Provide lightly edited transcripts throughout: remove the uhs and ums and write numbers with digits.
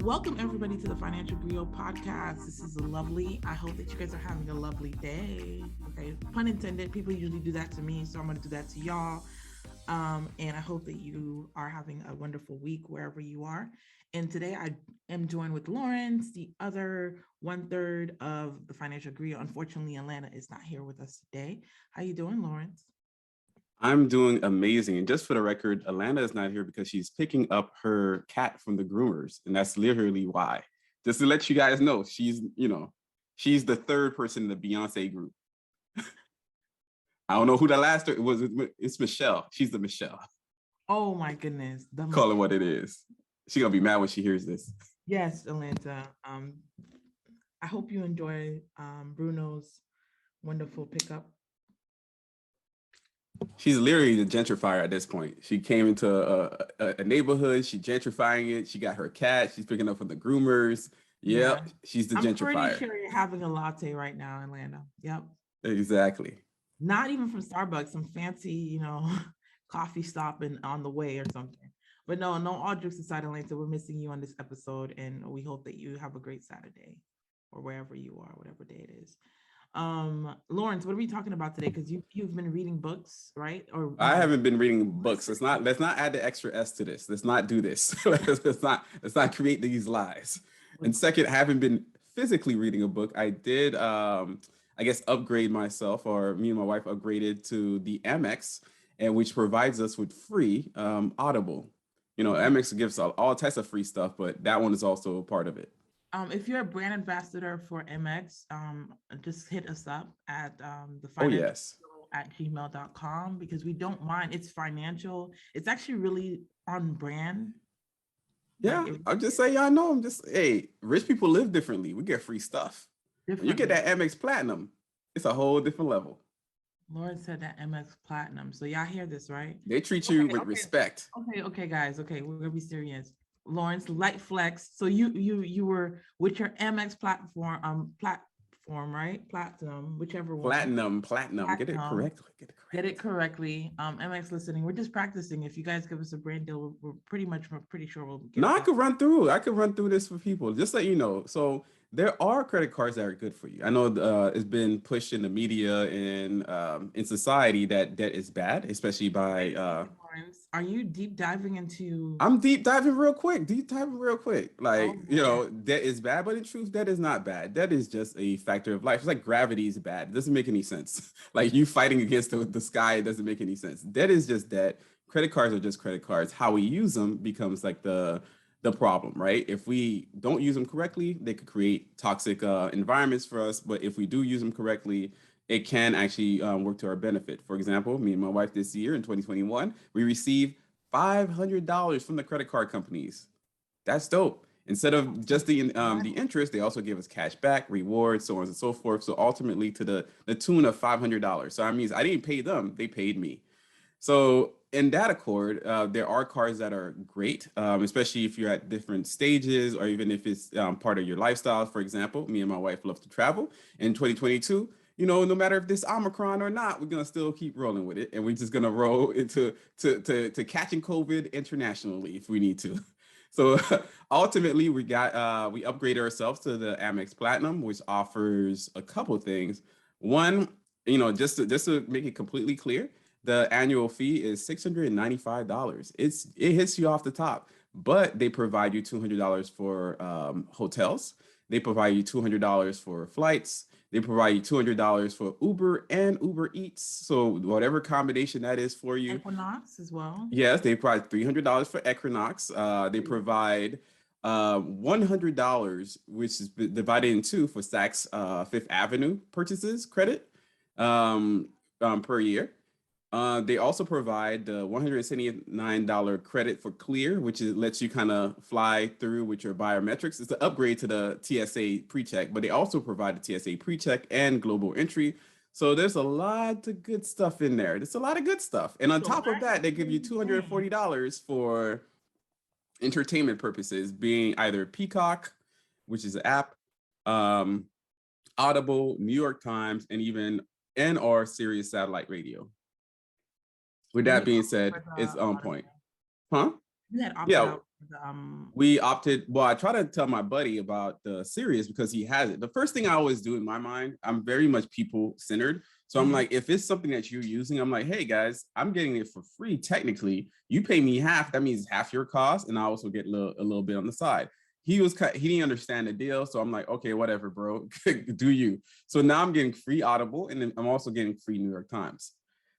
Welcome everybody to the Financial Griot podcast. This is lovely. I hope that you guys are having a lovely day. Okay, pun intended. People usually do that to me, so I'm going to do that to y'all. And I hope that you are having a wonderful week wherever you are. And today I am joined with Lawrence, the other 1/3 of the Financial Griot. Unfortunately, Atlanta is not here with us today. How you doing, Lawrence? I'm doing amazing. And just for the record, Alana is not here because she's picking up her cat from the groomers. And that's literally why. Just to let you guys know, she's the third person in the Beyonce group. I don't know who the last it was. It's Michelle. She's the Michelle. Oh my goodness. Call it what it is. She's going to be mad when she hears this. Yes, Atlanta. I hope you enjoy Bruno's wonderful pickup. She's literally the gentrifier at this point. She came into a neighborhood. She's gentrifying it. She got her cat. She's picking up from the groomers. Yep, she's the gentrifier. I'm pretty sure you're having a latte right now, Atlanta. Yep. Exactly. Not even from Starbucks, some fancy, coffee stop on the way or something. But no, all jokes aside, Atlanta, we're missing you on this episode, and we hope that you have a great Saturday or wherever you are, whatever day it is. Lawrence, what are we talking about today? Because you've been reading books, right? Or I haven't been reading books. Let's not add the extra S to this. Let's not do this. let's not create these lies. And second, I haven't been physically reading a book. I did upgrade myself, or me and my wife upgraded to the Amex, and which provides us with free Audible. Amex gives all types of free stuff, but that one is also a part of it. If you're a brand ambassador for MX, just hit us up at the financial at gmail.com, because we don't mind. It's financial. It's actually really on brand. Yeah, I'm just saying, y'all know. Rich people live differently. We get free stuff. You get that MX Platinum, it's a whole different level. Lauren said that MX Platinum. So y'all hear this, right? They treat you with respect. Okay, guys. Okay, we're gonna be serious. Lawrence, light flex. So you were with your MX platform, right? Platinum, whichever one. Platinum. Get it correctly. Get it correctly. MX listening. We're just practicing. If you guys give us a brand deal, we're pretty sure we'll get I could run through this for people. Just let you know. So there are credit cards that are good for you. I know it's been pushed in the media and in society that debt is bad, especially by Are you deep diving into? I'm deep diving real quick. Debt is bad, but in truth, debt is not bad. Debt is just a factor of life. It's like gravity is bad. It doesn't make any sense. Like you fighting against the sky, it doesn't make any sense. Debt is just debt. Credit cards are just credit cards. How we use them becomes like the problem, right? If we don't use them correctly, they could create toxic environments for us. But if we do use them correctly, it can actually work to our benefit. For example, me and my wife this year in 2021, we received $500 from the credit card companies. That's dope. Instead of just the interest, they also give us cash back, rewards, so on and so forth. So ultimately to the tune of $500. So that means I didn't pay them, they paid me. So in that accord, there are cards that are great, especially if you're at different stages, or even if it's part of your lifestyle. For example, me and my wife love to travel. In 2022, no matter if this Omicron or not, we're gonna still keep rolling with it, and we're just gonna roll into to catching COVID internationally if we need to. So ultimately, we upgraded ourselves to the Amex Platinum, which offers a couple of things. One, just to make it completely clear, the annual fee is $695. It hits you off the top, but they provide you $200 for hotels. They provide you $200 for flights. They provide you $200 for Uber and Uber Eats. So whatever combination that is for you. Equinox as well. Yes, they provide $300 for Equinox. They provide $100, which is divided in two for Saks Fifth Avenue purchases credit per year. They also provide the $179 credit for Clear, which lets you kind of fly through with your biometrics. It's an upgrade to the TSA PreCheck, but they also provide the TSA PreCheck and global entry. So there's a lot of good stuff in there. There's a lot of good stuff. And on top of that, they give you $240 for entertainment purposes, being either Peacock, which is an app, Audible, New York Times, and even or Sirius Satellite Radio. With that being said, it's on point. Huh? You had opted Yeah, out. we opted. Well, I try to tell my buddy about the Sirius because he has it. The first thing I always do in my mind, I'm very much people centered. So I'm like, if it's something that you're using, I'm like, hey guys, I'm getting it for free. Technically, you pay me half. That means half your cost, and I also get a little bit on the side. He didn't understand the deal, so I'm like, okay, whatever, bro, do you? So now I'm getting free Audible, and then I'm also getting free New York Times.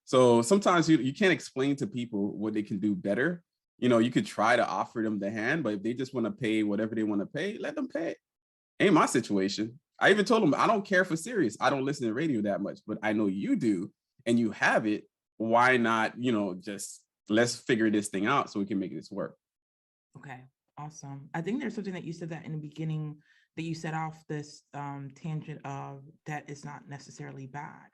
So sometimes you can't explain to people what they can do better. You could try to offer them the hand, but if they just want to pay whatever they want to pay, let them pay. Ain't my situation. I even told them I don't care for Sirius. I don't listen to radio that much, but I know you do and you have it. Why not, just let's figure this thing out so we can make this work. Okay, awesome. I think there's something that you said that in the beginning that you set off this tangent of debt is not necessarily bad.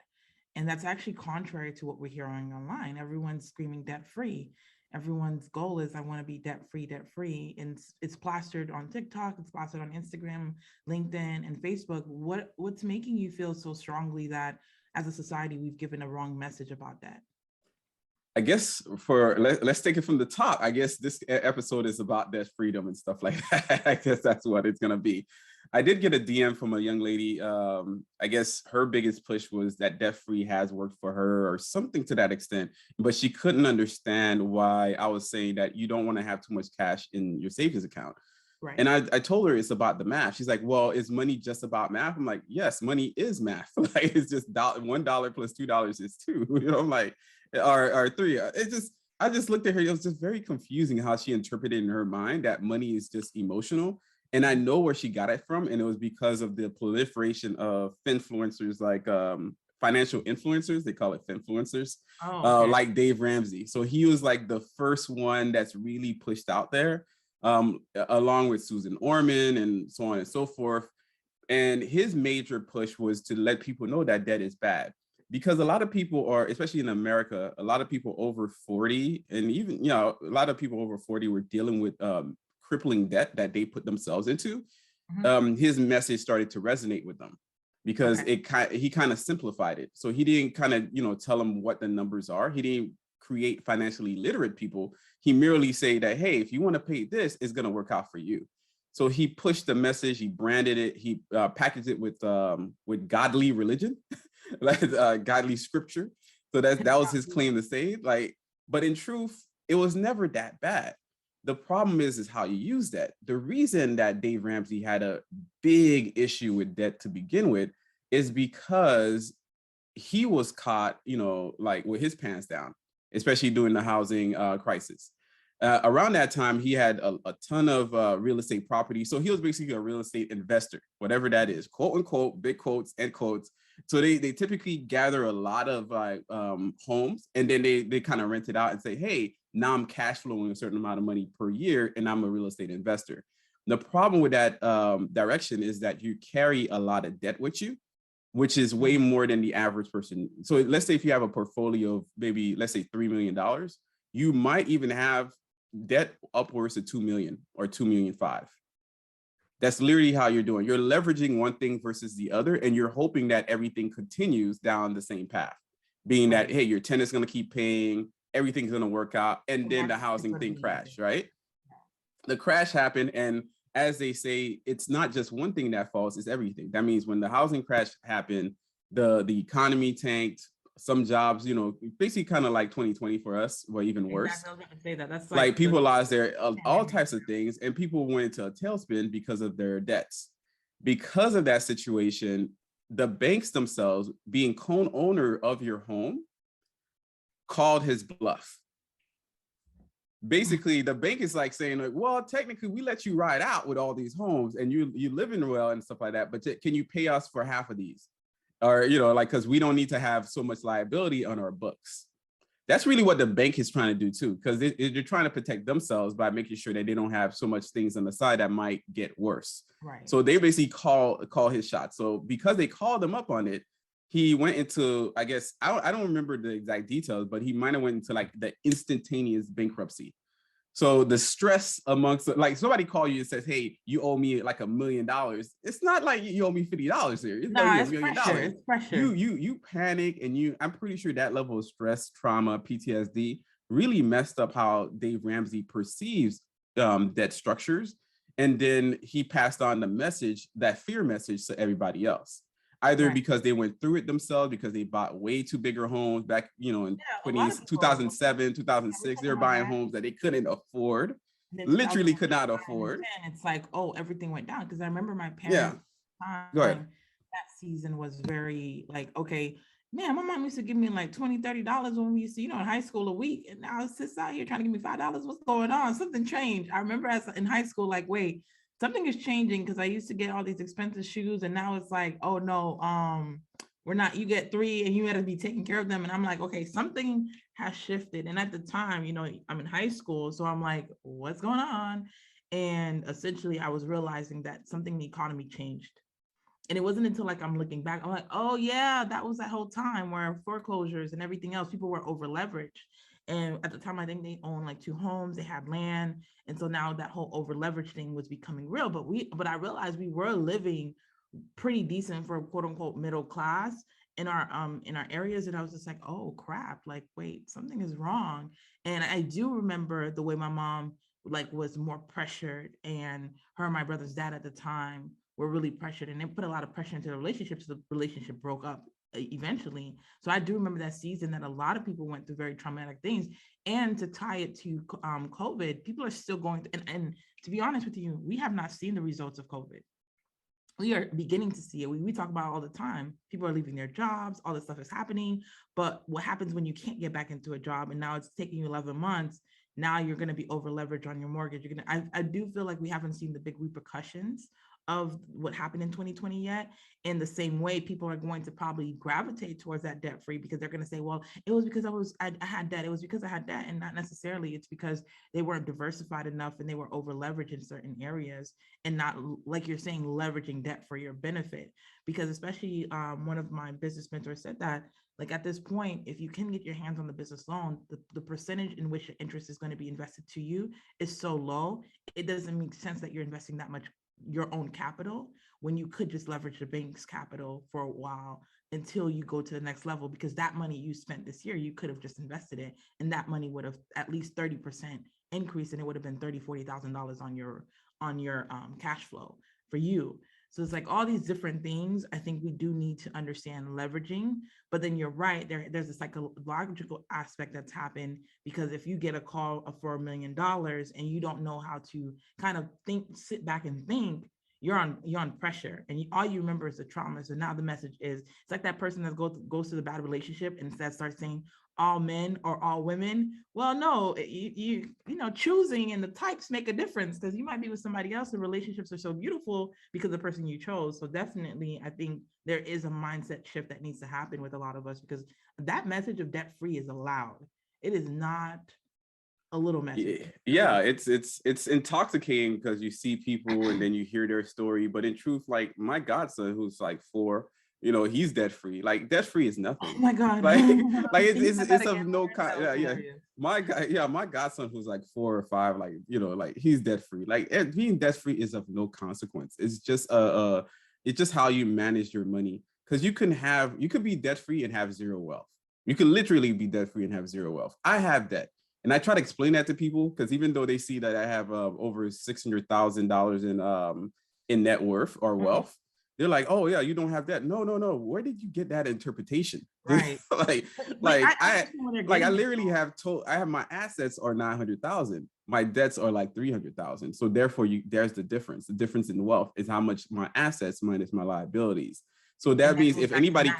And that's actually contrary to what we're hearing online. Everyone's screaming debt free. Everyone's goal is I want to be debt free. And it's plastered on TikTok, it's plastered on Instagram, LinkedIn, and Facebook. What's making you feel so strongly that as a society we've given a wrong message about that? I guess let's take it from the top. I guess this episode is about debt freedom and stuff like that. I guess that's what it's gonna be. I did get a DM from a young lady. I guess her biggest push was that debt free has worked for her or something to that extent, but she couldn't understand why I was saying that you don't want to have too much cash in your savings account. Right. And I told her it's about the math. She's like, well, is money just about math? I'm like, yes, money is math. Like it's just $1 plus $2 is two. I'm like, or three. I just looked at her. It was just very confusing how she interpreted in her mind that money is just emotional. And I know where she got it from. And it was because of the proliferation of finfluencers like financial influencers. They call it finfluencers, okay. like Dave Ramsey. So he was like the first one that's really pushed out there, along with Susan Orman and so on and so forth. And his major push was to let people know that debt is bad. Because a lot of people are, especially in America, a lot of people over 40, and even, a lot of people over 40 were dealing with crippling debt that they put themselves into. His message started to resonate with them because he kind of simplified it. So he didn't kind of, tell them what the numbers are. He didn't create financially literate people. He merely say that, hey, if you want to pay this, it's going to work out for you. So he pushed the message, he branded it, he packaged it with godly religion, like godly scripture. So that was his claim to say. Like, but in truth, it was never that bad. The problem is how you use that. The reason that Dave Ramsey had a big issue with debt to begin with is because he was caught, like with his pants down, especially during the housing crisis. Around that time, he had a ton of real estate property. So he was basically a real estate investor, whatever that is, quote unquote, big quotes and quotes. So they typically gather a lot of homes, and then they kind of rent it out and say, hey, now I'm cash flowing a certain amount of money per year, and I'm a real estate investor. The problem with that direction is that you carry a lot of debt with you, which is way more than the average person. So let's say if you have a portfolio of maybe, let's say $3 million, you might even have debt upwards to 2 million or 2.5 million. That's literally how you're doing. You're leveraging one thing versus the other, and you're hoping that everything continues down the same path, being that, hey, your tenant's going to keep paying, everything's going to work out, and then the housing thing crashed, right? The crash happened, and as they say, it's not just one thing that falls, it's everything. That means when the housing crash happened, the economy tanked, some jobs, basically kind of like 2020 for us, or even worse. Exactly, I was going to say that. That's like people lost their all types of things, and people went into a tailspin because of their debts. Because of that situation, the banks themselves, being co-owner of your home, called his bluff. Basically, the bank is like saying, like, well, technically, we let you ride out with all these homes, and you live in well and stuff like that. But can you pay us for half of these? Or, because we don't need to have so much liability on our books. That's really what the bank is trying to do too, because they're trying to protect themselves by making sure that they don't have so much things on the side that might get worse. Right. So they basically call his shot. So because they called him up on it, he went into, I guess, I don't remember the exact details, but he might have went into like the instantaneous bankruptcy. So the stress amongst, like, somebody call you and says, hey, you owe me like $1 million. It's not like you owe me $50 here. It's $1 million. It's pressure. You panic, and I'm pretty sure that level of stress, trauma, PTSD really messed up how Dave Ramsey perceives debt structures. And then he passed on the message, that fear message, to everybody else, either because they went through it themselves, because they bought way too bigger homes back, you know, in 2007, 2006, they were buying homes that they couldn't afford, literally could not afford. It's like, oh, everything went down. Because I remember my parents, Go ahead. that season was very like, okay, man, my mom used to give me like $20-$30 when we used to, you know, in high school a week. And now it sits out here trying to give me $5. What's going on? Something changed. I remember in high school, like, wait, something is changing, because I used to get all these expensive shoes. And now it's like, oh no, we're not, you get 3 and you got to be taking care of them. And I'm like, okay, something has shifted. And at the time, you know, I'm in high school. So I'm like, what's going on? And essentially I was realizing that something in the economy changed. And it wasn't until like I'm looking back, I'm like, oh yeah, that was that whole time where foreclosures and everything else, people were over leveraged. And at the time, I think they owned like 2 homes, they had land. And so now that whole over leverage thing was becoming real. But I realized we were living pretty decent for quote unquote middle class in our areas. And I was just like, oh crap, like, wait, something is wrong. And I do remember the way my mom like was more pressured, and her and my brother's dad at the time were really pressured, and they put a lot of pressure into the relationship. So the relationship broke up eventually. So I do remember that season that a lot of people went through very traumatic things. And to tie it to COVID, people are still going through, and to be honest with you, we have not seen the results of COVID. We are beginning to see it. We talk about it all the time. People are leaving their jobs, all this stuff is happening. But what happens when you can't get back into a job and now it's taking you 11 months? Now you're going to be over leveraged on your mortgage. I do feel like we haven't seen the big repercussions of what happened in 2020 yet. In the same way, people are going to probably gravitate towards that debt free, because they're going to say, well, it was because I had debt. It was because I had debt. And not necessarily it's because they weren't diversified enough and they were over leveraged in certain areas, and not, like you're saying, leveraging debt for your benefit. Because especially one of my business mentors said that, like, at this point, if you can get your hands on the business loan, the percentage in which the interest is going to be invested to you is so low, it doesn't make sense that you're investing that much your own capital when you could just leverage the bank's capital for a while until you go to the next level. Because that money you spent this year, you could have just invested it, and that money would have at least 30% increase, and it would have been $30,000-$40,000 on your cash flow for you. So it's like all these different things. I think we do need to understand leveraging, but then you're right, there's a psychological aspect that's happened, because if you get a call for $1 million and you don't know how to kind of sit back and think, you're on pressure, and all you remember is the trauma. So now the message is, it's like that person that goes to the bad relationship and instead starts saying all men or all women. Well, no, you know, choosing and the types make a difference, because you might be with somebody else and relationships are so beautiful because of the person you chose. So definitely, I think there is a mindset shift that needs to happen with a lot of us, because that message of debt free is allowed. It is not a little message. Yeah, it's intoxicating, because you see people and then you hear their story. But in truth, like my godson, who's like 4, you know, he's debt free. Like debt free is nothing. Oh my God. Like it's of no kind. Yeah. My godson, who's like 4 or 5, like, you know, like he's debt free. Like being debt free is of no consequence. It's just it's just how you manage your money. Because you could be debt free and have zero wealth. You could literally be debt free and have zero wealth. I have debt. And I try to explain that to people, because even though they see that I have over $600,000 in net worth or wealth, they're like, "Oh yeah, you don't have that." No. Where did you get that interpretation? Right. I literally have I have my assets are 900,000, my debts are like 300,000. So therefore, there's the difference. The difference in wealth is how much my assets minus my liabilities. So that means if anybody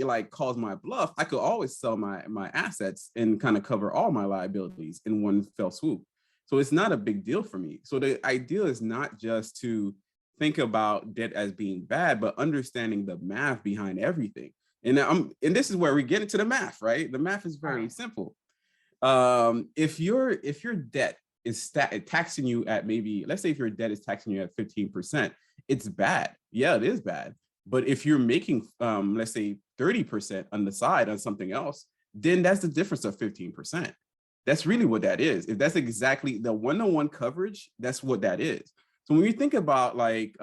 like calls my bluff, I could always sell my assets and kind of cover all my liabilities in one fell swoop. So it's not a big deal for me. So the idea is not just to think about debt as being bad, but understanding the math behind everything. And this is where we get into the math, right? The math is very simple. If your debt is taxing you at, maybe, let's say if your debt is taxing you at 15%, it's bad. Yeah, it is bad. But if you're making, let's say 30% on the side on something else, then that's the difference of 15%. That's really what that is. If that's exactly the one-on-one coverage, that's what that is. So when you think about like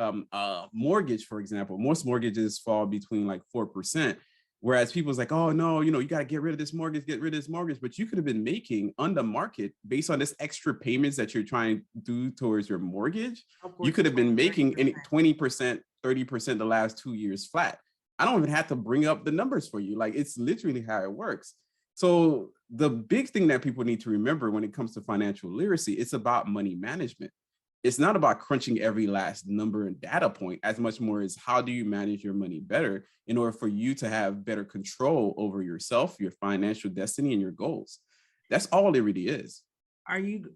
mortgage, for example, most mortgages fall between like 4%. Whereas people's like, oh no, you got to get rid of this mortgage, get rid of this mortgage. But you could have been making on the market based on this extra payments that you're trying to do towards your mortgage. You could have been making 20%, 30% the last 2 years flat. I don't even have to bring up the numbers for you. Like, it's literally how it works. So the big thing that people need to remember when it comes to financial literacy, it's about money management. It's not about crunching every last number and data point as much more as how do you manage your money better in order for you to have better control over yourself, your financial destiny, and your goals. That's all it really is. I think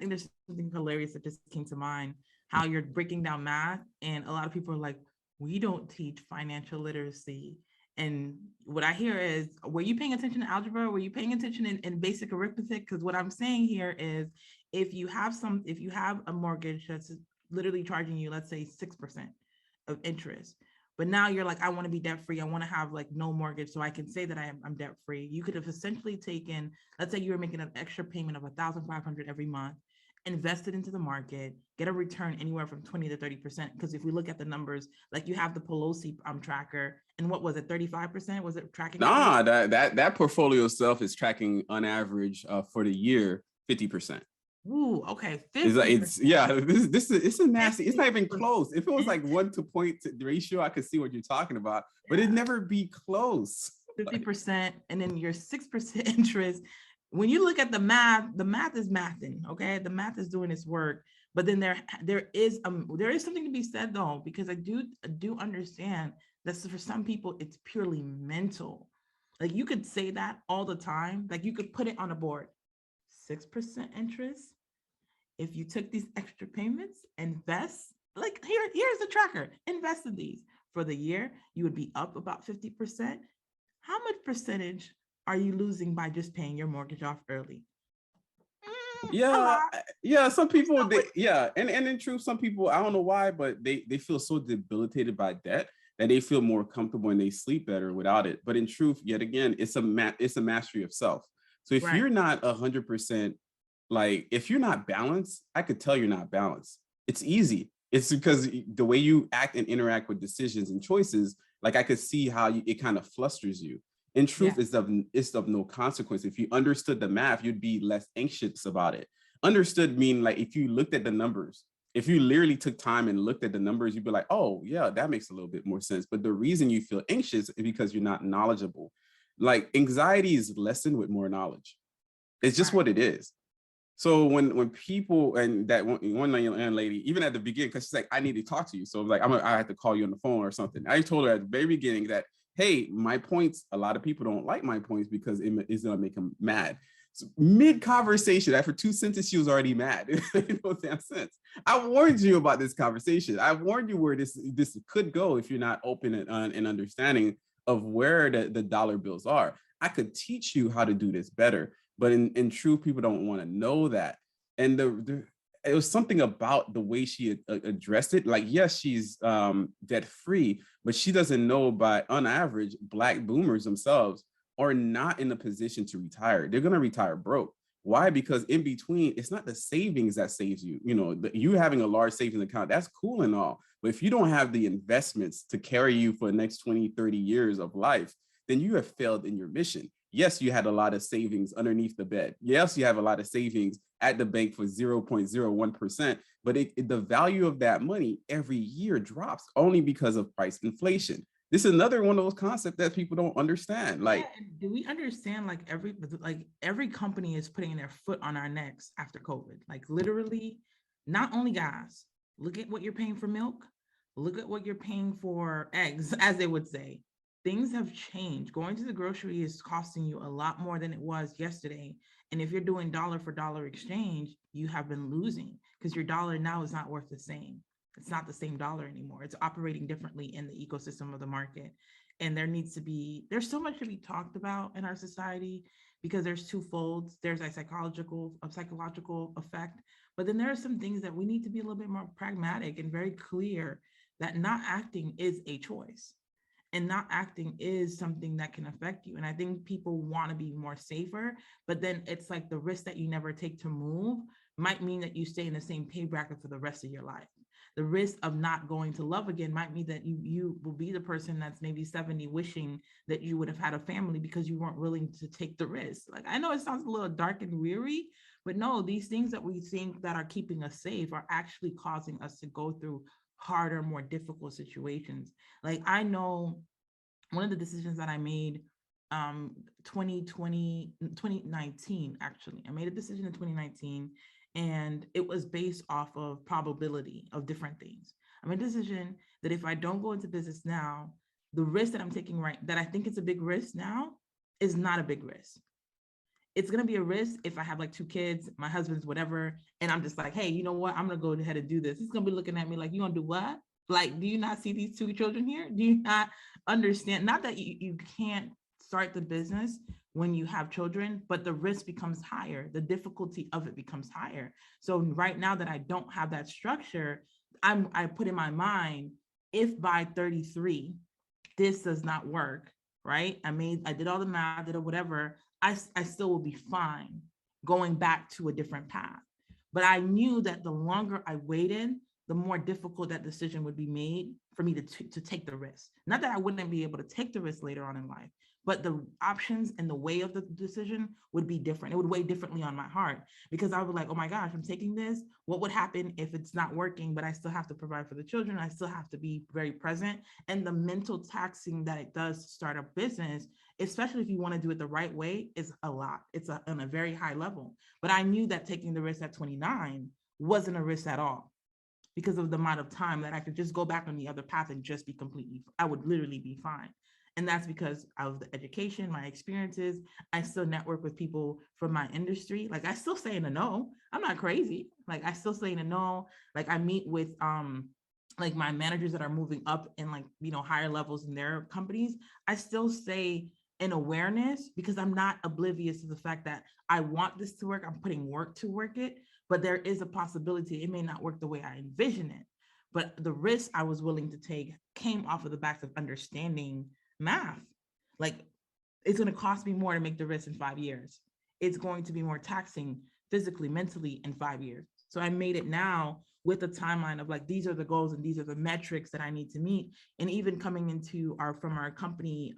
there's something hilarious that just came to mind, how you're breaking down math, and a lot of people are like, we don't teach financial literacy. And what I hear is, were you paying attention to algebra? Were you paying attention in basic arithmetic? Because what I'm saying here is, if you have a mortgage that's literally charging you, let's say 6% of interest, but now you're like, I want to be debt free. I want to have like no mortgage, so I can say that I'm debt free. You could have essentially taken, let's say you were making an extra payment of $1,500 every month, invest it into the market, get a return anywhere from 20 to 30%. Because if we look at the numbers, like you have the Pelosi tracker, and what was it, 35%? Was it tracking? Nah, that portfolio itself is tracking on average for the year 50%. Ooh, okay. It's a nasty. It's not even close. If it was like 1 to point ratio, I could see what you're talking about, but it'd never be close. 50%, and then your 6% interest. When you look at the math is mathing. Okay, the math is doing its work. But then there is something to be said though, because I do understand that for some people it's purely mental. Like, you could say that all the time. Like, you could put it on a board. 6% interest. If you took these extra payments, invest, like here's the tracker, invest in these for the year, you would be up about 50%. How much percentage are you losing by just paying your mortgage off early? Yeah. Some people, and in truth, some people, I don't know why, but they feel so debilitated by debt that they feel more comfortable and they sleep better without it. But in truth, yet again, it's a mastery of self. So if you're not 100%, like, if you're not balanced, I could tell you're not balanced. It's easy. It's because the way you act and interact with decisions and choices, like, I could see how it kind of flusters you. In truth, it's of no consequence. If you understood the math, you'd be less anxious about it. Understood mean, like, if you looked at the numbers, if you literally took time and looked at the numbers, you'd be like, oh yeah, that makes a little bit more sense. But the reason you feel anxious is because you're not knowledgeable. Like, anxiety is lessened with more knowledge. It's just what it is. So when people, and that one young lady, even at the beginning, because she's like, I need to talk to you. So like, I have to call you on the phone or something. I told her at the very beginning that, hey, my points, a lot of people don't like my points because it's gonna make them mad. So mid-conversation, after 2 sentences, she was already mad. It made no damn sense. I warned you about this conversation. I warned you where this could go if you're not open and understanding of where the dollar bills are. I could teach you how to do this better. But in truth, people don't want to know that. And it was something about the way she addressed it. Like, yes, she's debt free, but she doesn't know, on average, Black boomers themselves are not in a position to retire. They're going to retire broke. Why? Because in between, it's not the savings that saves you. You having a large savings account, that's cool and all. But if you don't have the investments to carry you for the next 20, 30 years of life, then you have failed in your mission. Yes, you had a lot of savings underneath the bed. Yes, you have a lot of savings at the bank for 0.01%, but the value of that money every year drops only because of price inflation. This is another one of those concepts that people don't understand. Like, do we understand, like, every company is putting their foot on our necks after COVID? Like, literally, not only gas. Look at what you're paying for milk. Look at what you're paying for eggs, as they would say. Things have changed. Going to the grocery is costing you a lot more than it was yesterday. And if you're doing dollar for dollar exchange, you have been losing, because your dollar now is not worth the same. It's not the same dollar anymore. It's operating differently in the ecosystem of the market. And there's so much to be talked about in our society, because there's two folds. There's a psychological effect, but then there are some things that we need to be a little bit more pragmatic and very clear that not acting is a choice. And not acting is something that can affect you. And I think people want to be more safer, but then it's like the risk that you never take to move might mean that you stay in the same pay bracket for the rest of your life. The risk of not going to love again might mean that you will be the person that's maybe 70 wishing that you would have had a family because you weren't willing to take the risk. Like, I know it sounds a little dark and weary, but no, these things that we think that are keeping us safe are actually causing us to go through harder, more difficult situations. Like, I know one of the decisions that I made 2019, actually. I made a decision in 2019, and it was based off of probability of different things. I made a decision that if I don't go into business now, the risk that I'm taking that I think it's a big risk now is not a big risk. It's going to be a risk if I have like 2 kids, my husband's whatever, and I'm just like, hey, you know what? I'm going to go ahead and do this. He's going to be looking at me like, you going to do what? Like, do you not see these 2 children here? Do you not understand? Not that you can't start the business when you have children, but the risk becomes higher. The difficulty of it becomes higher. So right now that I don't have that structure, I put in my mind, if by 33, this does not work, right? I did all the math, did whatever, I still will be fine going back to a different path. But I knew that the longer I waited, the more difficult that decision would be made for me to take the risk. Not that I wouldn't be able to take the risk later on in life, but the options and the way of the decision would be different. It would weigh differently on my heart, because I would like, oh my gosh, I'm taking this. What would happen if it's not working, but I still have to provide for the children? I still have to be very present. And the mental taxing that it does to start a business, especially if you want to do it the right way, is a lot. It's on a very high level. But I knew that taking the risk at 29 wasn't a risk at all, because of the amount of time that I could just go back on the other path and just be I would literally be fine. And that's because of the education, my experiences. I still network with people from my industry. Like, I still say no. I'm not crazy. Like, I still say no. Like, I meet with like my managers that are moving up in, like, higher levels in their companies. I still say in awareness, because I'm not oblivious to the fact that I want this to work. I'm putting work to work it, but there is a possibility it may not work the way I envision it. But the risk I was willing to take came off of the back of understanding math. Like, it's going to cost me more to make the risk in 5 years. It's going to be more taxing physically, mentally in 5 years. So I made it now with a timeline of like, these are the goals and these are the metrics that I need to meet. And even coming into from our company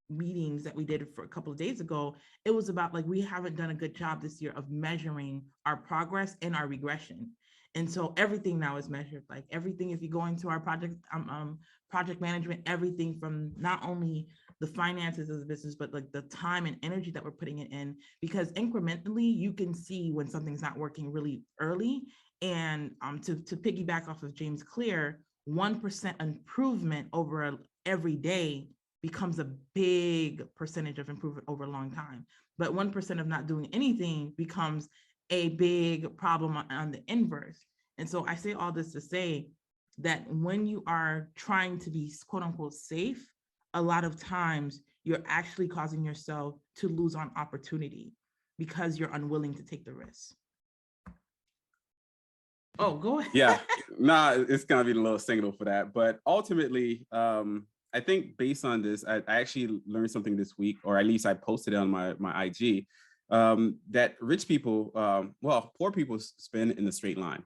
meetings that we did for a couple of days ago, it was about like, we haven't done a good job this year of measuring our progress and our regression. And so everything now is measured. Like, everything, if you go into our project management, everything from not only the finances of the business, but like the time and energy that we're putting it in, because incrementally you can see when something's not working really early. And to piggyback off of James Clear, 1% improvement over every day becomes a big percentage of improvement over a long time. But 1% of not doing anything becomes a big problem on the inverse. And so I say all this to say that when you are trying to be quote unquote safe, a lot of times you're actually causing yourself to lose on opportunity because you're unwilling to take the risk. Oh, go ahead. Yeah, it's gonna be a little signal for that. But ultimately, I think based on this, I actually learned something this week, or at least I posted it on my IG, that rich people, poor people spend in a straight line.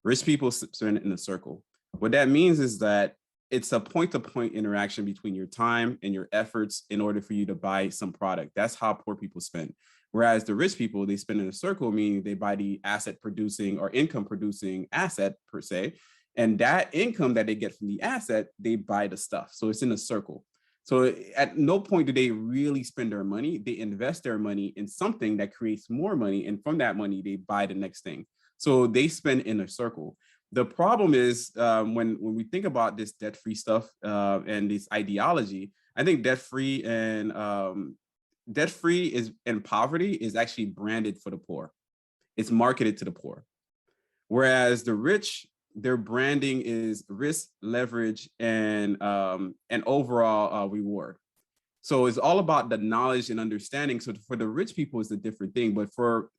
Rich people spend in a circle. What that means is that it's a point-to-point interaction between your time and your efforts in order for you to buy some product. That's how poor people spend. Whereas the rich people, they spend in a circle, meaning they buy the asset producing or income producing asset per se. And that income that they get from the asset, they buy the stuff. So it's in a circle. So at no point do they really spend their money. They invest their money in something that creates more money. And from that money, they buy the next thing. So they spend in a circle. The problem is when we think about this debt-free stuff and this ideology, I think debt-free and poverty is actually branded for the poor. It's marketed to the poor. Whereas the rich, their branding is risk, leverage, and overall reward. So it's all about the knowledge and understanding. So for the rich people, it's a different thing. But for,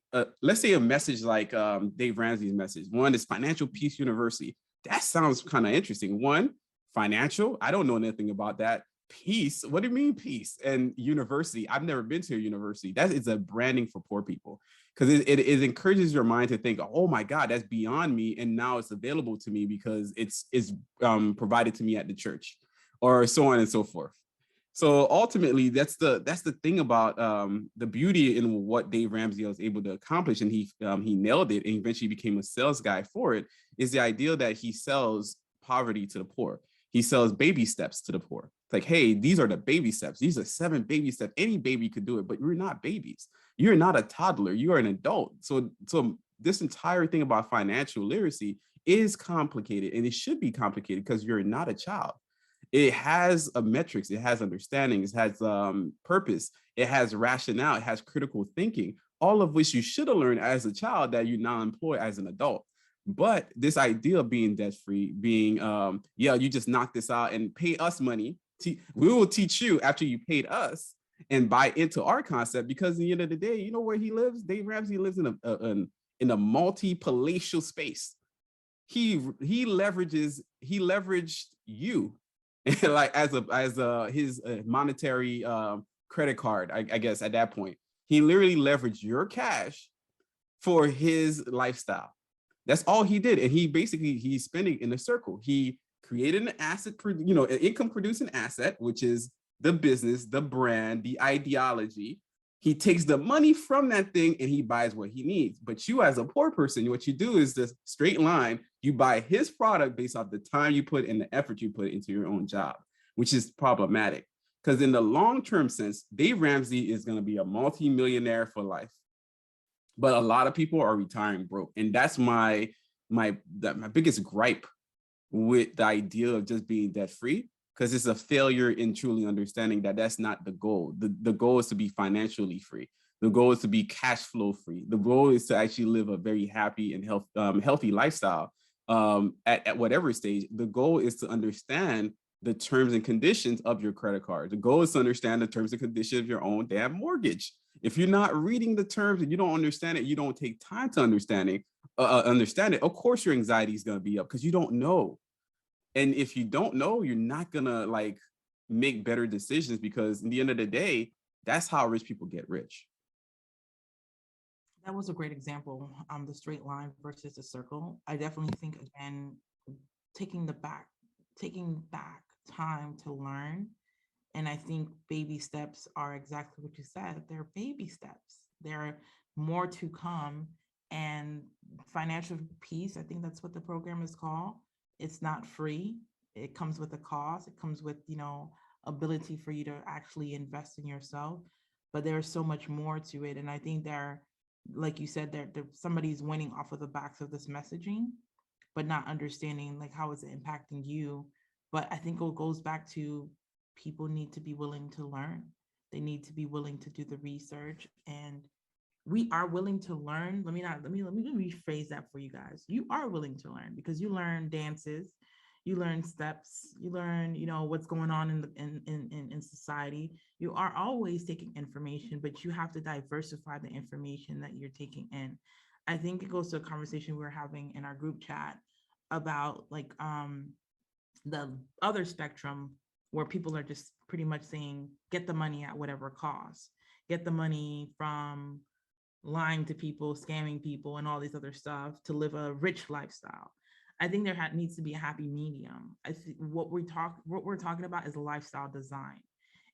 let's say a message like Dave Ramsey's message, one is Financial Peace University. That sounds kind of interesting. One, financial, I don't know anything about that. Peace, what do you mean peace? And university, I've never been to a university. That is a branding for poor people. because it encourages your mind to think, oh my God, that's beyond me, and now it's available to me because it's provided to me at the church, or so on and so forth. So ultimately, that's the thing about the beauty in what Dave Ramsey was able to accomplish, and he nailed it, and eventually became a sales guy for it. Is the idea that he sells poverty to the poor. He sells baby steps to the poor. It's like, hey, these are the baby steps. These are 7 baby steps. Any baby could do it, but you're not babies. You're not a toddler. You are an adult. So this entire thing about financial literacy is complicated, and it should be complicated because you're not a child. It has a metrics, it has understanding, it has purpose, it has rationale, it has critical thinking, all of which you should have learned as a child that you now employ as an adult. But this idea of being debt free, being you just knock this out and pay us money. We will teach you after you paid us, and buy into our concept, because at the end of the day, you know where he lives? Dave Ramsey lives in a multi-palatial space. He leveraged you like as his monetary credit card, I guess at that point. He literally leveraged your cash for his lifestyle. That's all he did. And he's spending in a circle. He created an asset, an income producing asset, which is the business, the brand, the ideology. He takes the money from that thing and he buys what he needs. But you, as a poor person, what you do is this straight line. You buy his product based off the time you put and the effort you put into your own job, which is problematic. Because in the long-term sense, Dave Ramsey is going to be a multi-millionaire for life. But a lot of people are retiring broke. And that's my biggest gripe with the idea of just being debt-free, because it's a failure in truly understanding that that's not the goal. The goal is to be financially free. The goal is to be cash flow free. The goal is to actually live a very happy and healthy lifestyle at whatever stage. The goal is to understand the terms and conditions of your credit card. The goal is to understand the terms and conditions of your own damn mortgage. If you're not reading the terms and you don't understand it, you don't take time to understand it, of course your anxiety is going to be up because you don't know. And if you don't know, you're not going to make better decisions, because in the end of the day, that's how rich people get rich. That was a great example, the straight line versus the circle. I definitely think, again, taking back time to learn. And I think baby steps are exactly what you said. They're baby steps. There are more to come. And financial peace, I think that's what the program is called. It's not free. It comes with a cost. It comes with, ability for you to actually invest in yourself. But there's so much more to it. And I think like you said, somebody's winning off of the backs of this messaging, but not understanding how is it impacting you. But I think it goes back to people need to be willing to learn. They need to be willing to do the research, and we are willing to learn. Let me rephrase that for you guys. You are willing to learn because you learn dances, you learn steps, you learn, what's going on in society. You are always taking information, but you have to diversify the information that you're taking in. I think it goes to a conversation we were having in our group chat about the other spectrum, where people are just pretty much saying, get the money at whatever cost, get the money from lying to people, scamming people, and all these other stuff to live a rich lifestyle. I think there needs to be a happy medium. I think what we're talking about is lifestyle design.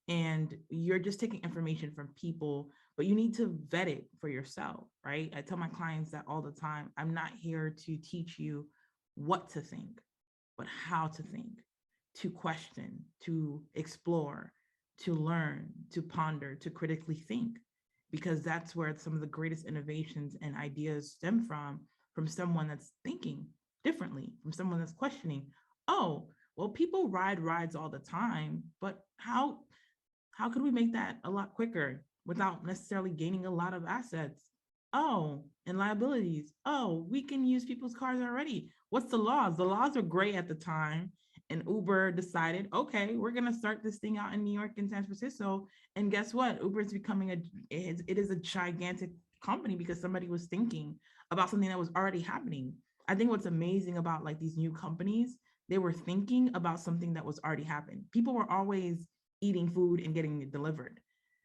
And you're just taking information from people, but you need to vet it for yourself, right? I tell my clients that all the time. I'm not here to teach you what to think, but how to think, to question, to explore, to learn, to ponder, to critically think, because that's where some of the greatest innovations and ideas stem from someone that's thinking differently, from someone that's questioning. Oh, well, people ride rides all the time, but how could we make that a lot quicker without necessarily gaining a lot of assets? Oh, and liabilities. Oh, we can use people's cars already. What's the laws? The laws are gray at the time. And Uber decided, okay, we're going to start this thing out in New York and San Francisco. And guess what? Uber is becoming it is a gigantic company because somebody was thinking about something that was already happening. I think what's amazing about these new companies, they were thinking about something that was already happening. People were always eating food and getting it delivered.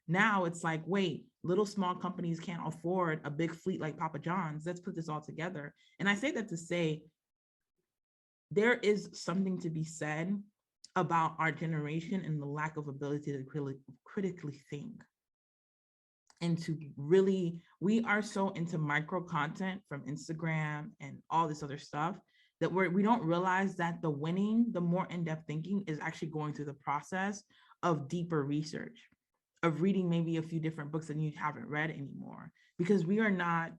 Now it's wait, little small companies can't afford a big fleet like Papa John's. Let's put this all together. And I say that to say there is something to be said about our generation and the lack of ability to critically think and to really, we are so into micro content from Instagram and all this other stuff that we don't realize that the winning, the more in-depth thinking is actually going through the process of deeper research, of reading maybe a few different books that you haven't read anymore, because we are not,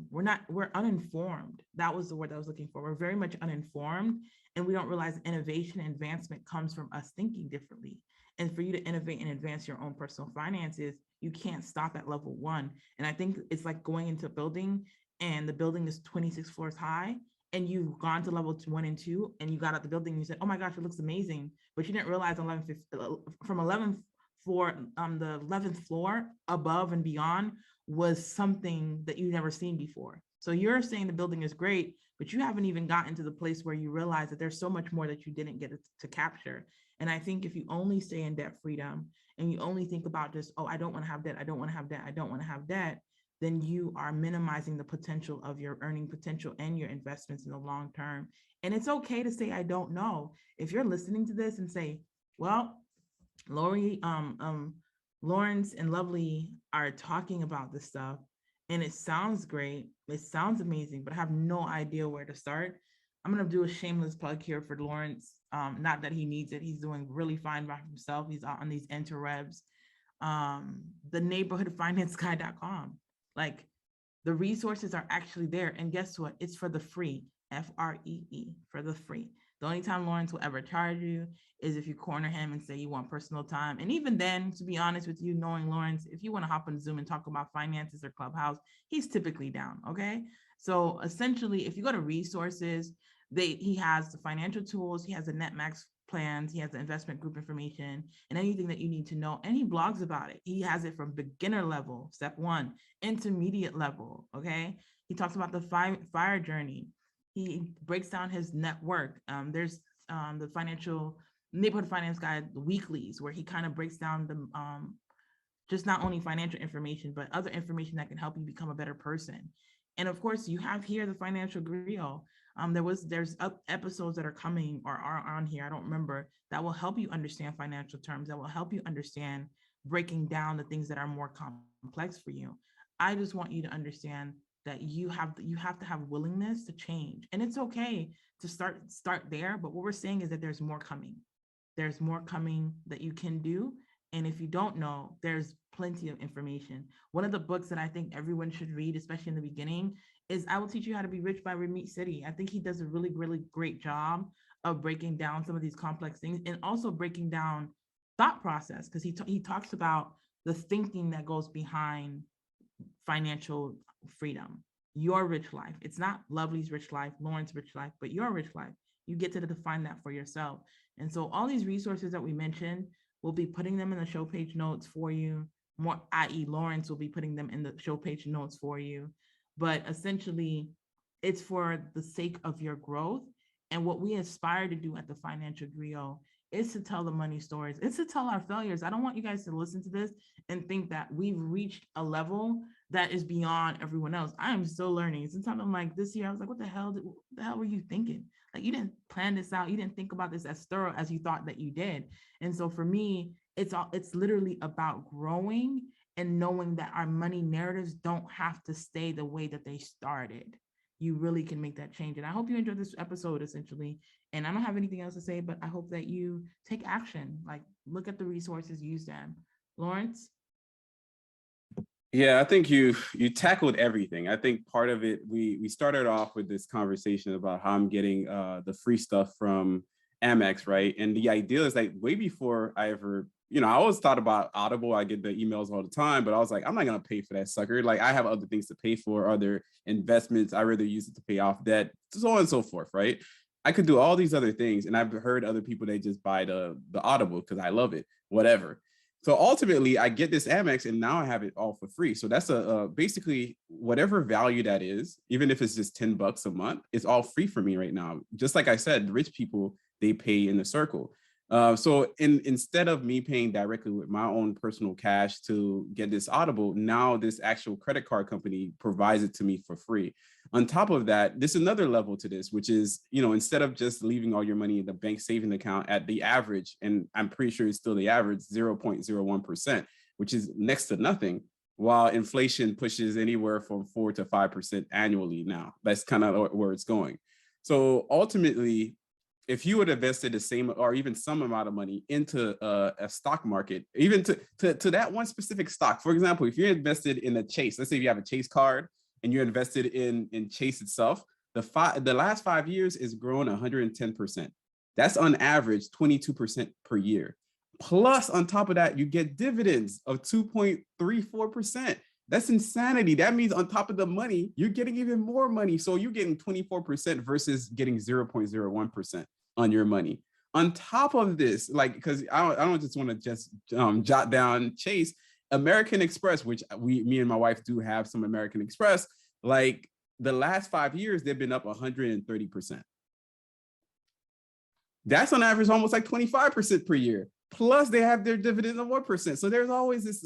we're uninformed. That was the word I was looking for. We're very much uninformed, and we don't realize innovation and advancement comes from us thinking differently. And for you to innovate and advance your own personal finances, you can't stop at level one. And I think it's like going into a building and the building is 26 floors high, and you've gone to level 1 and 2, and you got out the building and you said, oh my gosh, it looks amazing. But you didn't realize from 11th floor, the 11th floor above and beyond was something that you've never seen before. So you're saying the building is great, but you haven't even gotten to the place where you realize that there's so much more that you didn't get to capture. And I think if you only stay in debt freedom and you only think about just, oh, I don't want to have debt, I don't want to have debt, I don't want to have debt, then you are minimizing the potential of your earning potential and your investments in the long term. And it's okay to say, I don't know. If you're listening to this and say, well, Lawrence and Lovely are talking about this stuff and it sounds great, it sounds amazing, but I have no idea where to start. I'm going to do a shameless plug here for Lawrence. Not that he needs it. He's doing really fine by himself. He's out on these interwebs. The neighborhoodfinanceguy.com. Like, the resources are actually there. And guess what? It's for the free, FREE, for the free. The only time Lawrence will ever charge you is if you corner him and say you want personal time. And even then, to be honest with you, knowing Lawrence, if you want to hop on Zoom and talk about finances or Clubhouse, he's typically down, okay? So essentially, if you go to resources, he has the financial tools, he has the NetMax plans, he has the investment group information, and anything that you need to know, and he blogs about it. He has it from beginner level, step 1, intermediate level, okay? He talks about the fire journey. He breaks down his network. There's the financial neighborhood finance guy weeklies, where he kind of breaks down the just not only financial information, but other information that can help you become a better person. And of course, you have here the financial griot. There's episodes that are coming or are on here, I don't remember, that will help you understand financial terms, that will help you understand breaking down the things that are more complex for you. I just want you to understand that you have to have willingness to change. And it's okay to start there, but what we're saying is that there's more coming. There's more coming that you can do. And if you don't know, there's plenty of information. One of the books that I think everyone should read, especially in the beginning, is I Will Teach You How to Be Rich by Ramit Sethi. I think he does a really, really great job of breaking down some of these complex things and also breaking down thought process, because he talks about the thinking that goes behind financial freedom, your rich life. It's not Lovely's rich life, Lauren's rich life, but your rich life. You get to define that for yourself. And so all these resources that we mentioned, we'll be putting them in the show page notes for you. More, i.e. Lawrence will be putting them in the show page notes for you. But essentially, it's for the sake of your growth. And what we aspire to do at the Financial Griot is to tell the money stories. It's to tell our failures. I don't want you guys to listen to this and think that we've reached a level that is beyond everyone else. I am still learning. Sometimes I'm like, this year, I was like, what the hell were you thinking? Like, you didn't plan this out. You didn't think about this as thorough as you thought that you did. And so for me, it's literally about growing and knowing that our money narratives don't have to stay the way that they started. You really can make that change. And I hope you enjoyed this episode, essentially. And I don't have anything else to say, but I hope that you take action. Like, look at the resources, use them. Lawrence? Yeah, I think you tackled everything. I think part of it, we started off with this conversation about how I'm getting the free stuff from Amex, right? And the idea is like way before I ever, I always thought about Audible. I get the emails all the time, but I was like, I'm not gonna pay for that sucker. Like, I have other things to pay for, other investments. I rather use it to pay off debt, so on and so forth, right? I could do all these other things, and I've heard other people, they just buy the Audible because I love it, whatever. So ultimately, I get this Amex, and now I have it all for free. So that's basically whatever value that is, even if it's just $10 a month, it's all free for me right now. Just like I said, rich people, they pay in the circle. So instead of me paying directly with my own personal cash to get this Audible, now this actual credit card company provides it to me for free. On top of that, there's another level to this, which is, instead of just leaving all your money in the bank saving account at the average, and I'm pretty sure it's still the average 0.01%, which is next to nothing, while inflation pushes anywhere from 4 to 5% annually now. That's kind of where it's going. So ultimately, if you would invested the same or even some amount of money into a stock market, even to that one specific stock, for example, if you're invested in a Chase, let's say you have a Chase card and you're invested in Chase itself, the last 5 years is grown 110%. That's on average 22% per year. Plus, on top of that, you get dividends of 2.34%. That's insanity. That means on top of the money, you're getting even more money. So you're getting 24% versus getting 0.01% on your money. On top of this, because I don't just want to just jot down Chase, American Express, which me and my wife do have some American Express, like the last 5 years, they've been up 130%. That's on average almost like 25% per year. Plus, they have their dividend of 1%. So there's always this,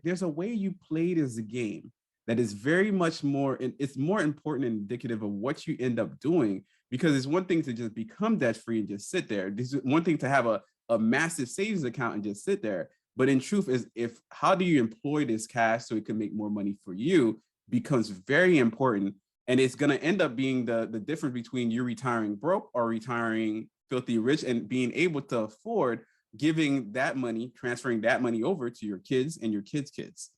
there's a way you play this game that is very much more, and it's more important and indicative of what you end up doing, because it's one thing to just become debt free and just sit there. This is one thing to have a massive savings account and just sit there. But in truth is, how do you employ this cash so it can make more money for you becomes very important. And it's going to end up being the difference between you retiring broke or retiring filthy rich and being able to afford giving that money, transferring that money over to your kids and your kids' kids.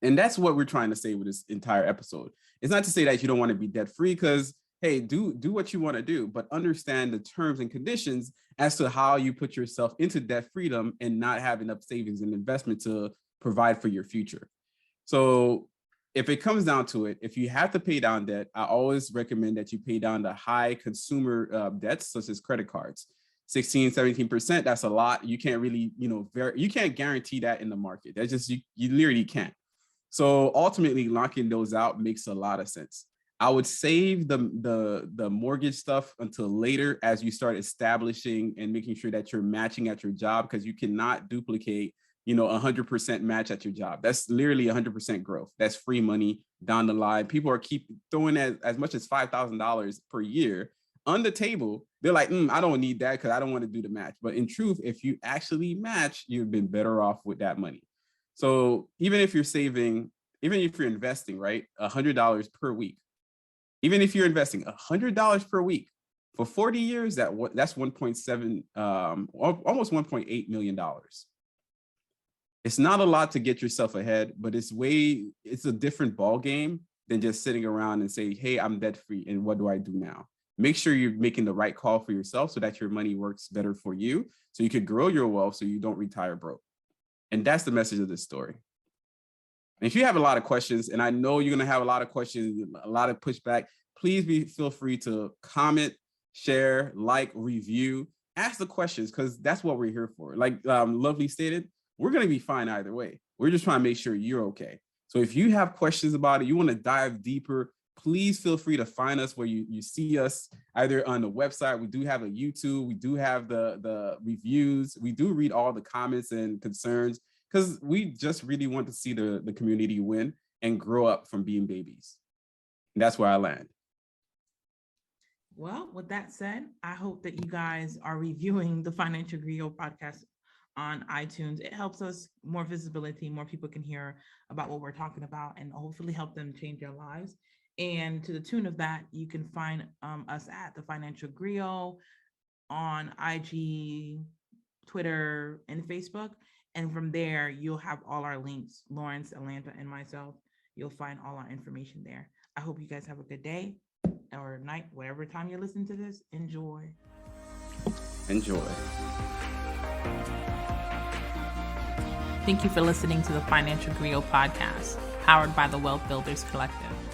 And that's what we're trying to say with this entire episode. It's not to say that you don't want to be debt free, because, hey, do what you want to do, but understand the terms and conditions as to how you put yourself into debt freedom and not have enough savings and investment to provide for your future. So if it comes down to it, if you have to pay down debt, I always recommend that you pay down the high consumer debts, such as credit cards. 16, 17%, that's a lot. You can't really, you can't guarantee that in the market. That's just, you literally can't. So ultimately locking those out makes a lot of sense. I would save the mortgage stuff until later, as you start establishing and making sure that you're matching at your job, because you cannot duplicate, 100% match at your job. That's literally 100% growth. That's free money down the line. People are keep throwing as much as $5,000 per year on the table. They're like, I don't need that because I don't want to do the match. But in truth, if you actually match, you've been better off with that money. So even if you're saving, even if you're investing, right, $100 per week, even if you're investing $100 per week for 40 years, that's 1.7, almost $1.8 million. It's not a lot to get yourself ahead, but it's a different ball game than just sitting around and say, hey, I'm debt free, and what do I do now? Make sure you're making the right call for yourself so that your money works better for you, so you could grow your wealth so you don't retire broke. And that's the message of this story. And if you have a lot of questions, and I know you're going to have a lot of questions, a lot of pushback, please feel free to comment, share, like, review, ask the questions, because that's what we're here for. Like Lovely stated, we're going to be fine either way. We're just trying to make sure you're okay. So if you have questions about it, you want to dive deeper, please feel free to find us where you see us, either on the website. We do have a YouTube. We do have the reviews. We do read all the comments and concerns, because we just really want to see the community win and grow up from being babies. And that's where I land. Well, with that said, I hope that you guys are reviewing the Financial Griot podcast on iTunes. It helps us more visibility, more people can hear about what we're talking about, and hopefully help them change their lives. And to the tune of that, you can find us at the Financial Griot on IG, Twitter, and Facebook. And from there, you'll have all our links, Lawrence, Atlanta, and myself. You'll find all our information there. I hope you guys have a good day or night, whatever time you listen to this. Enjoy. Enjoy. Thank you for listening to the Financial Griot podcast, powered by the Wealth Builders Collective.